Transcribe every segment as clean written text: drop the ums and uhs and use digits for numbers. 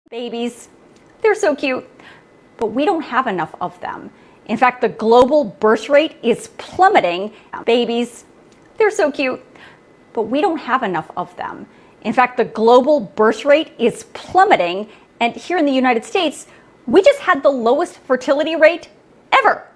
Babies, they're so cute, but we don't have enough of them. In fact, the global birth rate is plummeting. Babies, they're so cute, but we don't have enough of them. In fact, the global birth rate is plummeting, and here in the United States, we just had the lowest fertility rate ever.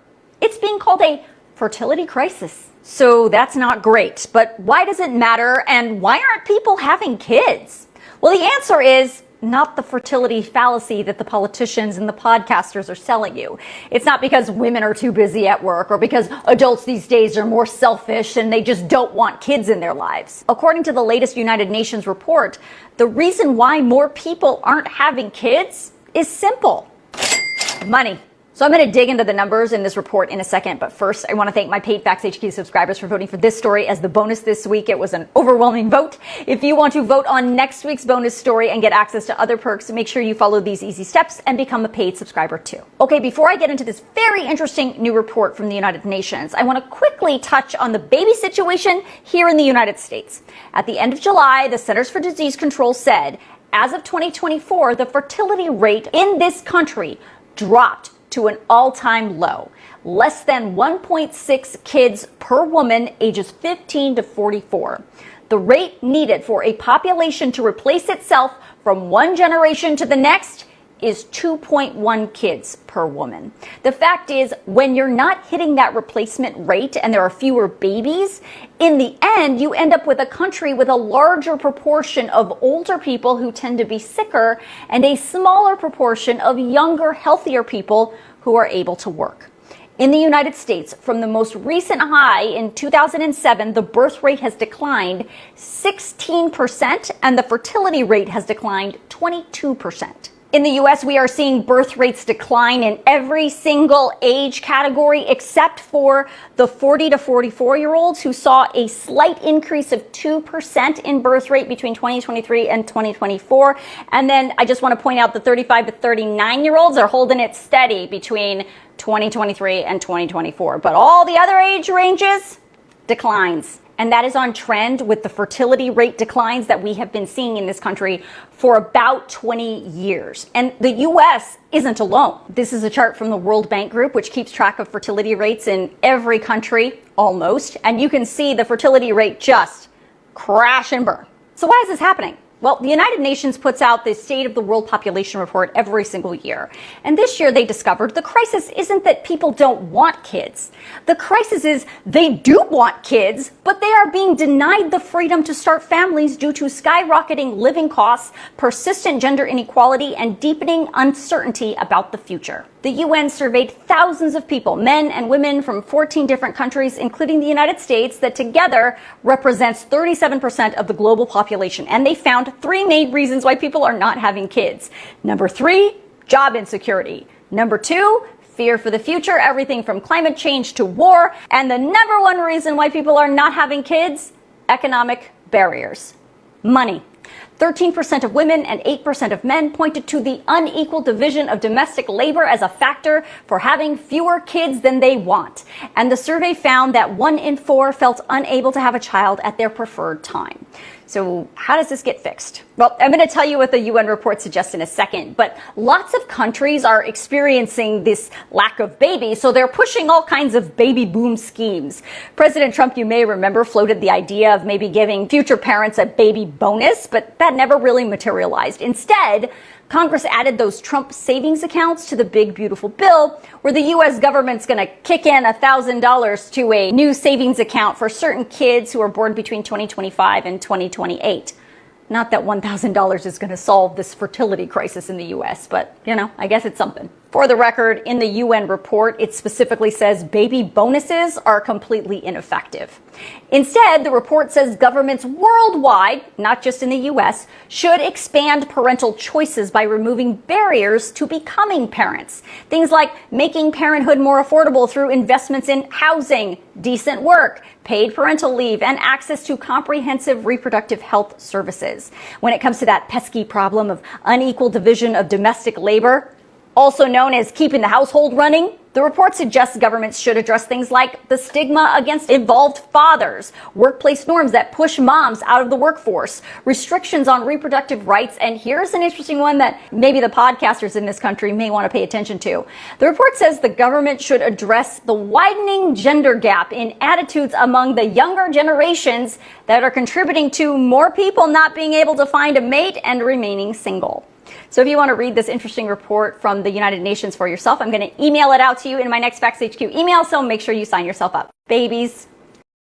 It's being called a fertility crisis. So that's not great, but why does it matter, and why aren't people having kids? Well, the answer is not the fertility fallacy that the politicians and the podcasters are selling you. It's not because women are too busy at work or because adults these days are more selfish and they just don't want kids in their lives. According to the latest United Nations report, the reason why more people aren't having kids is simple: money. So I'm going to dig into the numbers in this report in a second, but first I want to thank my paid Facts HQ subscribers for voting for this story as the bonus this week. It was an overwhelming vote. If you want to vote on next week's bonus story and get access to other perks, make sure you follow these easy steps and become a paid subscriber too. Okay, before I get into this very interesting new report from the United Nations, I want to quickly touch on the baby situation here in the United States. At the end of July, the Centers for Disease Control said, as of 2024, the fertility rate in this country dropped to an all-time low. Less than 1.6 kids per woman ages 15 to 44. The rate needed for a population to replace itself from one generation to the next is 2.1 kids per woman. The fact is, when you're not hitting that replacement rate and there are fewer babies, in the end, you end up with a country with a larger proportion of older people who tend to be sicker and a smaller proportion of younger, healthier people who are able to work. In the United States, from the most recent high in 2007, the birth rate has declined 16% and the fertility rate has declined 22%. In the U.S., we are seeing birth rates decline in every single age category except for the 40 to 44-year-olds who saw a slight increase of 2% in birth rate between 2023 and 2024. And then I just want to point out the 35 to 39-year-olds are holding it steady between 2023 and 2024. But all the other age ranges, declines. And that is on trend with the fertility rate declines that we have been seeing in this country for about 20 years. And the U.S. isn't alone. This is a chart from the World Bank Group, which keeps track of fertility rates in every country, almost. And you can see the fertility rate just crash and burn. So why is this happening? Well, the United Nations puts out the State of the World Population Report every single year. And this year they discovered the crisis isn't that people don't want kids. The crisis is they do want kids, but they are being denied the freedom to start families due to skyrocketing living costs, persistent gender inequality, and deepening uncertainty about the future. The UN surveyed thousands of people, men and women from 14 different countries, including the United States, that together represents 37% of the global population. And they found three main reasons why people are not having kids. Number 3, job insecurity. Number 2, fear for the future, everything from climate change to war. And the number 1 reason why people are not having kids, economic barriers. Money. 13% of women and 8% of men pointed to the unequal division of domestic labor as a factor for having fewer kids than they want. And the survey found that 1 in 4 felt unable to have a child at their preferred time. So how does this get fixed? Well, I'm going to tell you what the UN report suggests in a second, but lots of countries are experiencing this lack of babies, so they're pushing all kinds of baby boom schemes. President Trump, you may remember, floated the idea of maybe giving future parents a baby bonus, but that never really materialized. Instead, Congress added those Trump savings accounts to the big, beautiful bill where the U.S. government's going to kick in $1,000 to a new savings account for certain kids who are born between 2025 and 2028. Not that $1,000 is going to solve this fertility crisis in the U.S., but, I guess it's something. For the record, in the UN report, it specifically says baby bonuses are completely ineffective. Instead, the report says governments worldwide, not just in the U.S., should expand parental choices by removing barriers to becoming parents. Things like making parenthood more affordable through investments in housing, decent work, paid parental leave, and access to comprehensive reproductive health services. When it comes to that pesky problem of unequal division of domestic labor, also known as keeping the household running, The report suggests governments should address things like the stigma against involved fathers, workplace norms that push moms out of the workforce, restrictions on reproductive rights, and here's an interesting one that maybe the podcasters in this country may want to pay attention to. The report says the government should address the widening gender gap in attitudes among the younger generations that are contributing to more people not being able to find a mate and remaining single. So if you want to read this interesting report from the United Nations for yourself, I'm going to email it out to you in my next Facts HQ email, so make sure you sign yourself up. Babies,